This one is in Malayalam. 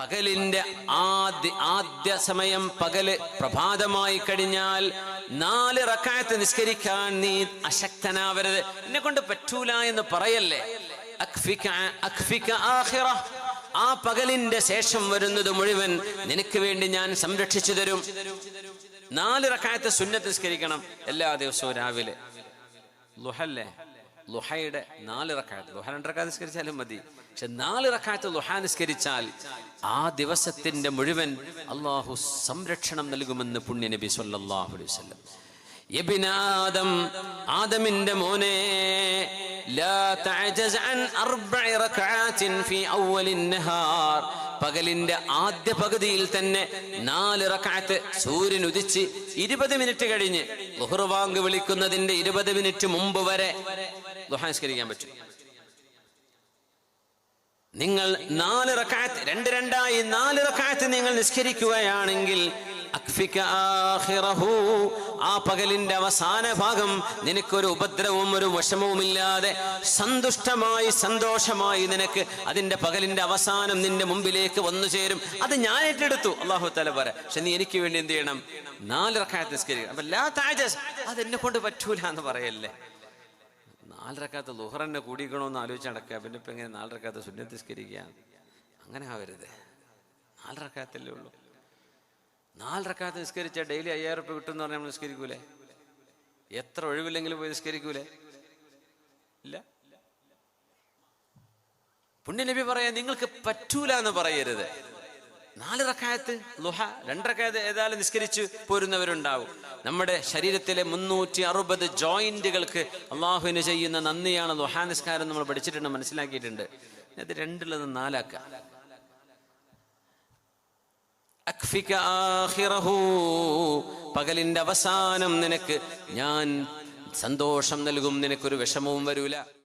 പകലിന്റെ ആദ്യ സമയം പകല് പ്രഭാതമായി കഴിഞ്ഞാൽ 4 റക്അത്ത് നിസ്കരിക്കാൻ നീ അശക്തനാവരുത്. എന്നെ കൊണ്ട് പറ്റൂല എന്ന് പറയല്ലേ. അക്ഫിക ആഖിറ, ആ പകലിന്റെ ശേഷം വരുന്നത് മുഴുവൻ നിനക്ക് വേണ്ടി ഞാൻ സംരക്ഷിച്ചു തരും. 4 റക്അത്ത് സുന്നത്ത് നിസ്കരിക്കണം എല്ലാ ദിവസവും രാവിലെ. ളുഹല്ലേ, ളുഹയുടെ 4 റക്അത്ത്, ളുഹ 2 റക്അത്ത് നിസ്കരിച്ചാലും മതി. പക്ഷെ 4 റക്അത്ത് ളുഹ നിസ്കരിച്ചാൽ ആ ദിവസത്തിന്റെ മുഴുവൻ അള്ളാഹു സംരക്ഷണം നൽകുമെന്ന് പുണ്യ നബി സല്ലല്ലാഹു അലൈഹി വസല്ലം. യബ്ന ആദം, ആദമിന്റെ മോനെ, ലാ തഅജസ് അൻ 4 റക്അത്തിൻ ഫീ അവ്വലിൻ നഹാർ, പകലിന്റെ ആദ്യ പകുതിയിൽ തന്നെ 4 റക്അത്ത് സൂര്യൻ ഉദിച്ച് 20 മിനിറ്റ് കഴിഞ്ഞ് ളുഹർ വാങ്ക് വിളിക്കുന്നതിന്റെ 20 മിനിറ്റ് മുമ്പ് വരെ ളുഹ നിസ്കരിക്കാൻ പറ്റും. നിങ്ങൾ 4 റക്അത്ത് 2-2ആയി 4 റക്അത്ത് നിങ്ങൾ നിസ്കരിക്കുകയാണെങ്കിൽ അക്ഫിക ആഖിറഹു, ആ പകലിന്റെ അവസാന ഭാഗം നിനക്കൊരു ഉപദ്രവവും ഒരു വിഷമവുമില്ലാതെ സന്തുഷ്ടമായി സന്തോഷമായി നിനക്ക് അതിന്റെ പകലിന്റെ അവസാനം നിന്റെ മുമ്പിലേക്ക് വന്നു ചേരും. അത് ഞാൻ ഏറ്റെടുത്തു അല്ലാഹു തആല പറ. പക്ഷെ നീ എനിക്ക് വേണ്ടി എന്ത് ചെയ്യണം? 4 റക്അത്ത് നിസ്കരിക്കണം. അപ്പൊ ലാ തഅജസ്, അതെന്നെ കൊണ്ട് പറ്റൂല എന്ന് പറയല്ലേ. 4 റക്അത്ത് ളുഹറിനെ കൂടിക്കണമെന്ന് ആലോചിച്ച് നടക്കുക. പിന്നെ ഇപ്പൊ എങ്ങനെ 4 റക്അത്ത് സുന്നത്ത് നിസ്കരിക്കുക? അങ്ങനെ ആവരുത്. 4 റക്അത്തല്ലേ ഉള്ളൂ. 4 റക്അത്ത് നിസ്കരിച്ചാൽ ഡെയിലി 5000 രൂപ കിട്ടും എന്ന് പറഞ്ഞാൽ നമ്മൾ നിസ്കരിക്കൂലേ? എത്ര ഒഴിവില്ലെങ്കിലും പോയി നിസ്കരിക്കൂലേ? ഇല്ല. പുണ്യ നബി പറയാ നിങ്ങൾക്ക് പറ്റൂല എന്ന് പറയരുത്. 4 റക്അത്ത് ളുഹ, 2 റക്അത്ത് ഏതായാലും നിസ്കരിച്ച് പോരുന്നവരുണ്ടാവും. നമ്മുടെ ശരീരത്തിലെ 360 ജോയിന്റുകൾക്ക് അള്ളാഹുവിന് ചെയ്യുന്ന നന്ദിയാണ് ളുഹ നിസ്കാരം. നമ്മൾ പഠിച്ചിട്ടുണ്ട്, മനസ്സിലാക്കിയിട്ടുണ്ട്. അത് 2 4ആക്കുക. അക്ഫിക ആഖിറഹു, പകലിന്റെ അവസാനം നിനക്ക് ഞാൻ സന്തോഷം നൽകും, നിനക്കൊരു വിഷമവും വരൂല.